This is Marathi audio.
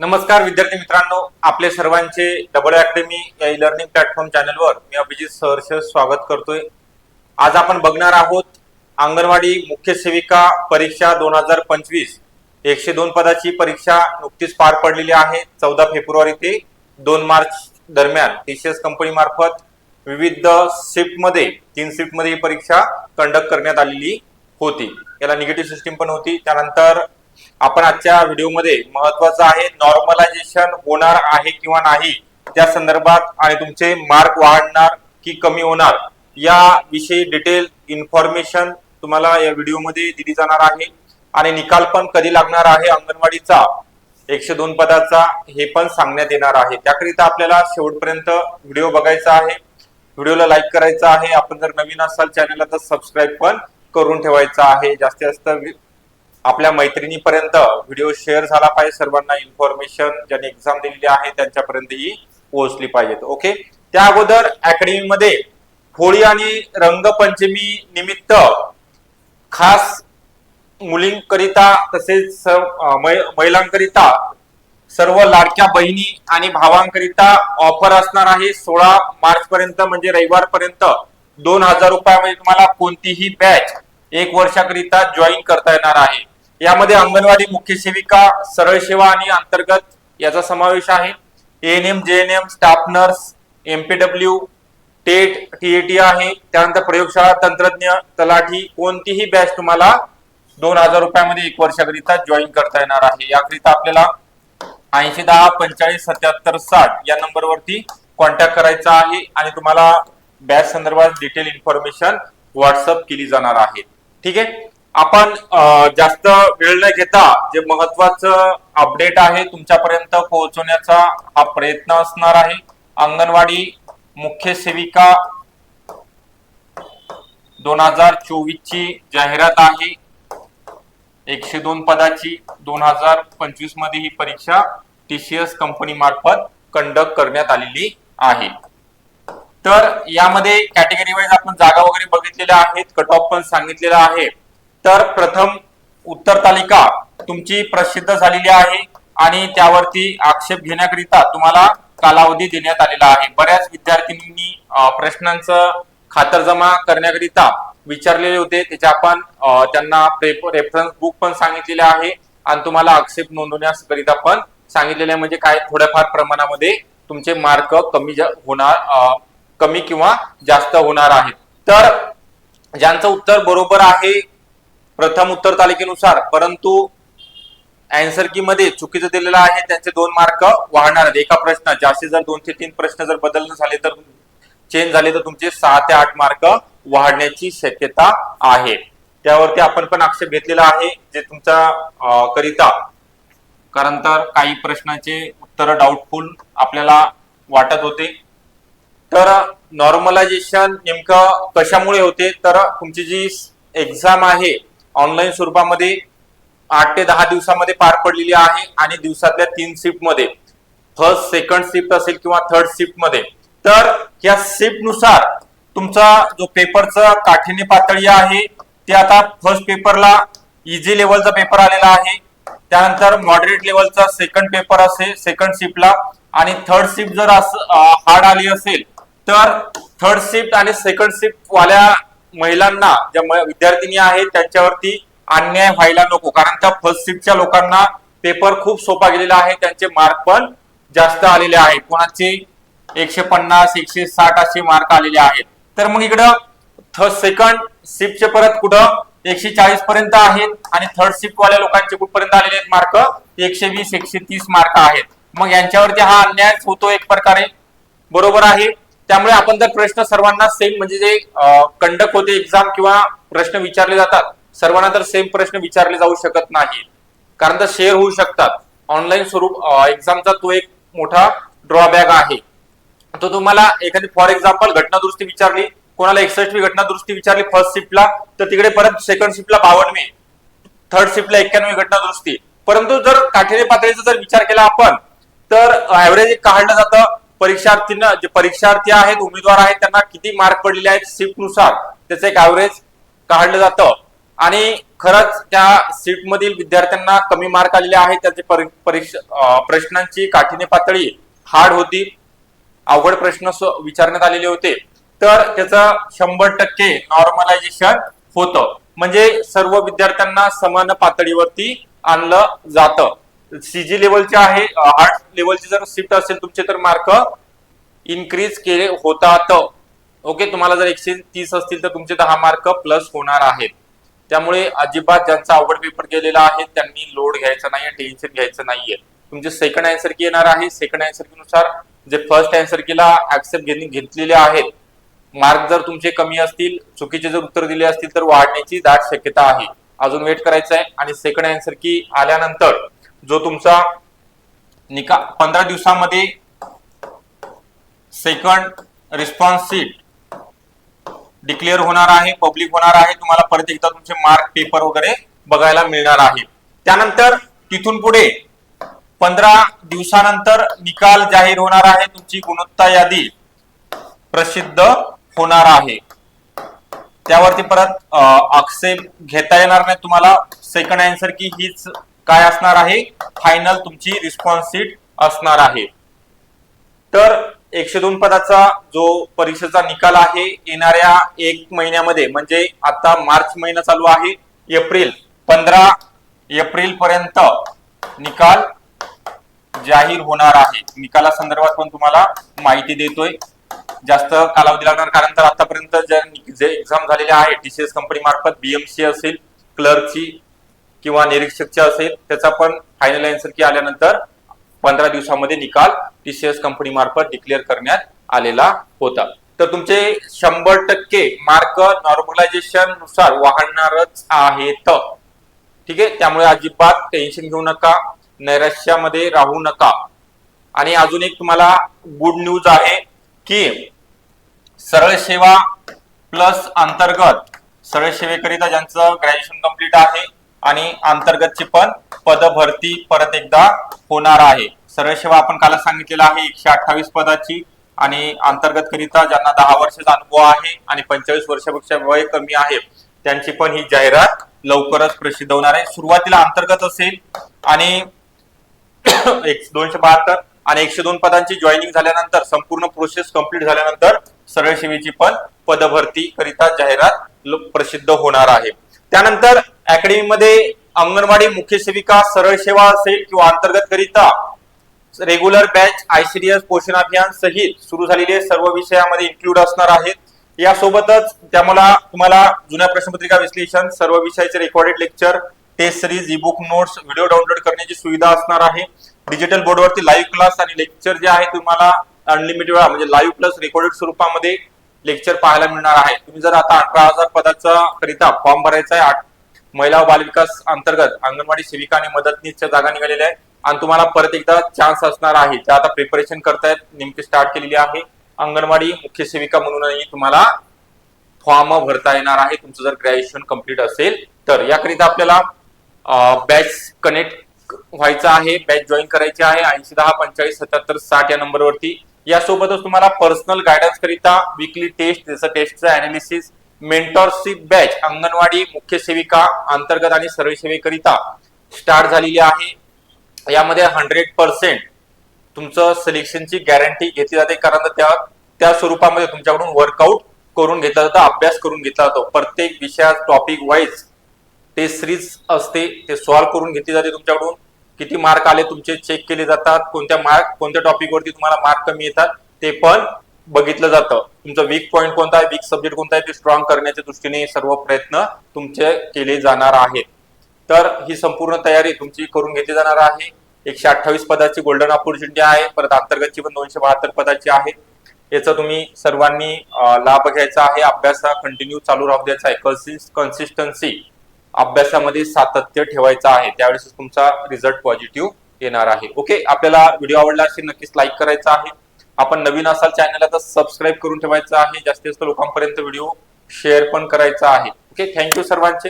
नमस्कार विद्यार्थी मित्रांनो, आपले सर्वांचे डबल अकॅडमी या ई लर्निंग प्लॅटफॉर्म चॅनलवर मी अभिजित सहर्ष स्वागत करतोय। आज आपण बघणार आहोत अंगणवाडी मुख्य सेविका परीक्षा 2025 102 पदाची परीक्षा नुकतीच पार पडलेली आहे। 14 फेब्रुवारी ते 2 मार्च दरम्यान टीसीएस कंपनी मार्फत विविध शिफ्ट मध्ये 3 शिफ्ट मध्ये ही परीक्षा कंडक्ट करण्यात आलेली होती। याला निगेटिव्ह सिस्टीम पण होती। त्यानंतर आपण आजच्या व्हिडिओमध्ये महत्त्वाचं आहे नॉर्मलायझेशन होणार आहे किंवा नाही त्या संदर्भात आणि तुमचे मार्क वाढणार की कमी होणार या विषयी डिटेल इन्फॉर्मेशन तुम्हाला या व्हिडिओमध्ये दिली जाणार आहे आणि निकाल पण कधी लागणार आहे अंगणवाडीचा 102 पदाचा हे पण सांगण्यात येणार आहे। त्याकरिता आपल्याला शेवटपर्यंत व्हिडिओ बघायचा आहे, व्हिडिओला लाईक करायचा आहे, आपण जर नवीन असाल चॅनलला तर सबस्क्राईब पण करून ठेवायचा आहे। जास्तीत जास्त आपल्या मैत्रिणीपर्यंत व्हिडिओ शेअर झाला पाहिजे, सर्वांना इन्फॉर्मेशन ज्यांनी एक्झाम दिलेली आहे त्यांच्यापर्यंत ही पोहोचली पाहिजे। ओके, त्या अगोदर अकॅडमीमध्ये होळी आणि रंगपंचमी निमित्त खास मुलींकरिता तसेच महिलांकरिता सर्व लाडक्या बहिणी आणि भावांकरिता ऑफर असणार आहे। 16 मार्च पर्यंत म्हणजे रविवार पर्यंत 2000 रुपयामध्ये तुम्हाला कोणतीही बॅच 1 वर्षाकरिता जॉईन करता येणार आहे। यामध्ये अंगणवाडी मुख्य सेविका, सरळ सेवा आणि अंतर्गत याचा समावेश आहे। ANM, JNM, staff nurse, MPW, TET, TAT आहे। त्यानंतर प्रयोगशाळा तंत्रज्ञ, तलाठी कोणतीही बॅच तुम्हाला 2000 रुपयामध्ये 1 वर्षाकरिता जॉईन करता येणार आहे। याकरिता आपल्याला 8010 45 77 60 या नंबरवरती कॉन्टॅक्ट करायचा आहे आणि तुम्हाला बॅच संदर्भात डिटेल इन्फॉर्मेशन व्हॉट्सअप केली जाणार आहे। ठीक आहे, आपण जास्त वेळ न घेता जे महत्वाचं अपडेट आहे तुमच्यापर्यंत पोहोचवण्याचा हा प्रयत्न असणार आहे। अंगणवाडी मुख्य सेविका 2024 ची जाहिरात आहे। 102 पदाची 2025 मध्ये ही परीक्षा टीसीएस कंपनी मार्फत कंडक्ट करण्यात आलेली आहे। तर यामध्ये कॅटेगरी वाईज आपण जागा वगैरे बघितलेल्या आहेत, कट ऑफ पण सांगितलेला आहे। तर प्रथम उत्तर तालिका तुमची प्रसिद्ध झालेली आहे आणि त्यावरती आक्षेप घेण्याकरिता तुम्हाला कालावधी देण्यात आलेला आहे। बऱ्याच विद्यार्थ्यांनी प्रश्नांचं खातरजमा करण्याकरिता विचारलेले होते, त्याचे आपण त्यांना रेफरन्स बुक पण सांगितलेले आहे आणि तुम्हाला आक्षेप नोंदवण्याकरिता पण सांगितलेले आहे। म्हणजे काय थोड्याफार प्रमाणामध्ये तुमचे मार्क कमी किंवा जास्त होणार आहेत। तर ज्यांचं उत्तर बरोबर आहे प्रथम उत्तर तालिकेनुसार परंतु आन्सर की मध्ये चुकीचं दिलेलं आहे त्यांचे 2 मार्क वाढणार आहेत। एका प्रश्न जास्तीत जर 2 ते 3 प्रश्न जर बदलणं झाले तर चेंज झाले तर तुमचे 6 ते 8 मार्क वाढण्याची शक्यता आहे। त्यावरती आपण पण आक्षेप घेतलेला आहे जे तुमचा करिता, कारण तर काही प्रश्नाचे उत्तर डाऊटफुल आपल्याला वाटत होते। तर नॉर्मलायझेशन नेमकं कशामुळे होते तर तुमची जी एक्झाम आहे ऑनलाईन स्वरूपामध्ये 8 ते 10 दिवसामध्ये पार पडलेली आहे आणि दिवसातल्या 3 शिफ्ट मध्ये फर्स्ट सेकंड शिफ्ट असेल किंवा थर्ड शिफ्ट मध्ये, तर या शिफ्ट नुसार तुमचा जो पेपरचा काठिण्य पातळी आहे ते आता फर्स्ट पेपरला इझी लेवलचा पेपर आलेला आहे, त्यानंतर मॉडरेट लेवलचा सेकंड पेपर असेल सेकंड शिफ्टला आणि थर्ड शिफ्ट जर हार्ड आली असेल तर थर्ड शिफ्ट आणि सेकंड शिफ्ट वाल्या महिलांना ज्या विद्यार्थिनी आहेत त्यांच्यावरती अन्याय व्हायला नको, कारण त्या फर्स्ट शिफ्टच्या लोकांना पेपर खूप सोपा गेलेला आहे, त्यांचे मार्क पण जास्त आलेले आहेत, कोणाचे 150 160 असे मार्क आलेले आहेत। तर मग इकडं सेकंड शिफ्टचे परत कुठं 140 पर्यंत आहेत आणि थर्ड शिफ्ट वाल्या लोकांचे कुठपर्यंत आलेले आहेत मार्क 120 130 मार्क आहेत। मग यांच्यावरती हा अन्याय होतो एक प्रकारे, बरोबर आहे। त्यामुळे आपण जर प्रश्न सर्वांना सेम म्हणजे जे कंडक्ट होते एक्झाम किंवा प्रश्न विचारले जातात सर्वांना तर सेम प्रश्न विचारले जाऊ शकत नाही, कारण तर शेअर होऊ शकतात। ऑनलाईन स्वरूप एक्झामचा तो एक मोठा ड्रॉबॅक आहे। तो तुम्हाला एखादी फॉर एक्झाम्पल घटना दुरुस्ती विचारली, कोणाला 61वी घटना दुरुस्ती विचारली फर्स्ट शिफ्टला तर तिकडे परत सेकंड शिफ्टला 52वी, थर्ड शिफ्टला 91वी घटना दुरुस्ती। परंतु जर काठिण्य पातळीचा जर विचार केला आपण तर ऍव्हरेज काढलं जातं परीक्षार्थींना, जे परीक्षार्थी आहेत उमेदवार आहेत त्यांना किती मार्क पडलेले आहेत शिफ्ट नुसार त्याचं एक ऍव्हरेज काढलं जातं आणि खरंच त्या सीट मधील विद्यार्थ्यांना कमी मार्क आलेले आहेत. त्याचे प्रश्नांची काठिण्य पातळी हार्ड होती, अवघड प्रश्न विचारण्यात आलेले होते. तर त्याचं 100% नॉर्मलायझेशन होतं, म्हणजे सर्व विद्यार्थ्यांना समान पातळीवरती आणलं जातं. सीजी लेवलचे आहे, हार्ड लेवलची जर शिफ्ट असेल तुमचे तर मार्क इन्क्रीज केले होतात. ओके, तुम्हाला जर 130 असतील तर तुमचे 10 मार्क प्लस होणार आहेत. त्यामुळे अजिबात ज्यांचा अवघड पेपर गेलेला आहे त्यांनी लोड घ्यायचा नाहीये, टेन्शन घ्यायचं नाहीये. तुमचे सेकंड आन्सर की येणार आहे, सेकंड आन्सर की नुसार जे फर्स्ट आन्सर कीला ऍक्सेप्ट घेतलेले आहेत, मार्क जर तुमचे कमी असतील, चुकीचे जर उत्तर दिले असतील तर वाढण्याची दाट शक्यता आहे. अजून वेट करायचं आहे. आणि सेकंड आन्सर की आल्यानंतर जो तुमचा निकाल 15 दिवसामध्ये सेकंड रिस्पॉन्स शीट डिक्लेअर होणार आहे, पब्लिक होणार आहे. तुम्हाला परत एकदा तुमचे मार्क पेपर वगैरे बघायला मिळणार आहे. त्यानंतर तिथून पुढे 15 दिवसानंतर निकाल जाहीर होणार आहे, तुमची गुणवत्ता यादी प्रसिद्ध होणार आहे. त्यावरती परत आक्षेप घेता येणार नाही तुम्हाला. सेकंड आन्सर की हीच काय असणार आहे, फायनल तुमची रिस्पॉन्स शीट असणार आहे. तर 102 पदाचा जो परीक्षेचा निकाल आहे येणाऱ्या 1 महिन्यामध्ये, म्हणजे आता मार्च महिना चालू आहे, 15 एप्रिल पर्यंत निकाल जाहीर होणार आहे. निकाला संदर्भात पण तुम्हाला माहिती देतोय. जास्त कालावधी लागणार, कारण तर आतापर्यंत जे एक्झाम झालेले आहे टीसीएस कंपनी मार्फत, बीएमसी असेल, क्लर्कची किंवा निरीक्षकची असेल, त्याचा पण फायनल आन्सर की आल्यानंतर 15 दिवसामध्ये निकाल टीसीएस कंपनी मार्फत डिक्लेअर करण्यात आलेला होता. तर तुमचे 100% मार्क नॉर्मलायझेशन नुसार वाढणारच आहेत. ठीक आहे, त्यामुळे अजिबात टेन्शन घेऊ नका, नैराश्यामध्ये राहू नका. आणि अजून एक तुम्हाला गुड न्यूज आहे की सरळ सेवा प्लस अंतर्गत, सरळ सेवेकरिता ज्यांचं ग्रॅज्युएशन कंप्लीट आहे आणि अंतर्गतची पण पद भरती परत एकदा होणार आहे. सरळ सेवा आपण काल सांगितलेलं आहे 128 पदाची, आणि अंतर्गत करिता ज्यांना 10 वर्षाचा अनुभव आहे आणि 45 वर्षापेक्षा वय कमी आहे त्यांची पण ही जाहिरात लवकरच प्रसिद्ध होणार आहे. सुरुवातीला अंतर्गत असेल आणि 272 आणि 102 पदांची जॉईनिंग झाल्यानंतर, संपूर्ण प्रोसेस कंप्लीट झाल्यानंतर सरळ सेवेची पण पदभरती करिता जाहिरात प्रसिद्ध होणार आहे. त्यानंतर अकॅडमीमध्ये अंगणवाडी मुख्य सेविका, सरळ सेवा असेल किंवा अंतर्गत करिता रेग्युलर बॅच, आयसीडीएस, पोषण अभियान सहित सुरू झालेले सर्व विषयामध्ये इन्क्लूड असणार आहेत. यासोबतच तुम्हाला जुन्या प्रश्नपत्रिका विश्लेषण, सर्व विषयाचे recorded lecture, test series, e book notes, video download करण्याची सुविधा असणार आहे. डिजिटल बोर्डवरती लाईव्ह क्लास आणि लेक्चर जे आहे तुम्हाला अनलिमिटेड वेळा, म्हणजे लाईव्ह प्लस रेकॉर्डेड स्वरूपामध्ये लेक्चर पाहायला मिळणार आहे. तुम्ही जर आता 18,000 पदाचा करिता फॉर्म भरायचा आहे, महिला व बालविकास अंतर्गत अंगणवाडी सेविका आणि मदतनीसच्या जागा निघालेल्या आहेत, आणि तुम्हाला परत एकदा चान्स असणार आहे, त्या आता प्रिपरेशन करतायत, नेमकी स्टार्ट केलेली आहे. अंगणवाडी मुख्य सेविका म्हणूनही तुम्हाला फॉर्म भरता येणार आहे, तुमचं जर ग्रॅज्युएशन कंप्लीट असेल तर. याकरिता आपल्याला बॅच कनेक्ट व्हायचं आहे, बॅच जॉईन करायची आहे 8010457760 या नंबरवरती. यासोबतच तुम्हाला पर्सनल गायडन्स करिता वीकली टेस्ट, जसं टेस्टचं अनालिसिस, मेंटरशिप बॅच अंगणवाडी मुख्य सेविका अंतर्गत आणि सरळ सेवेकरिता स्टार्ट झालेली आहे. यामध्ये 100% तुमचं सिलेक्शनची गॅरंटी घेतली जाते, कारण त्या स्वरूपामध्ये तुमच्याकडून वर्कआउट करून घेतला जातो, अभ्यास करून घेतला जातो. प्रत्येक विषयात टॉपिक वाईज टेस्ट सिरीज असते, ते सॉल्व्ह करून घेतली जाते. तुमच्याकडून किती मार्क आले तुमचे चेक केले जातात, कोणत्या टॉपिक वरती तुम्हाला मार्क कमी येतात ते पण बघितलं जातं. तुमचा वीक पॉईंट कोणता आहे, वीक सब्जेक्ट कोणता आहे ते स्ट्रॉंग करण्याच्या दृष्टीने सर्व प्रयत्न तुमचे केले जाणार आहेत. तर ही संपूर्ण तयारी तुमची करून घेतली जाणार आहे. 128 पदाची गोल्डन ऑपॉर्च्युनिटी आहे, परत अंतर्गतची पण 272 पदाची आहे. याचा तुम्ही सर्वांनी लाभ घ्यायचा आहे. अभ्यास कंटिन्यू चालू राहू द्यायचा आहे, कन्सिस्टन्सी अभ्यासामध्ये सातत्य ठेवायचं आहे, त्यावेळेस तुमचा रिझल्ट पॉझिटिव्ह येणार आहे. ओके, आपल्याला व्हिडिओ आवडला असेल नक्कीच लाईक करायचा आहे. आपण नवीन असाल चॅनलला तर सबस्क्राईब करून ठेवायचं आहे. जास्तीत जास्त लोकांपर्यंत व्हिडिओ शेअर पण करायचा आहे. ओके, थँक्यू सर्वांचे.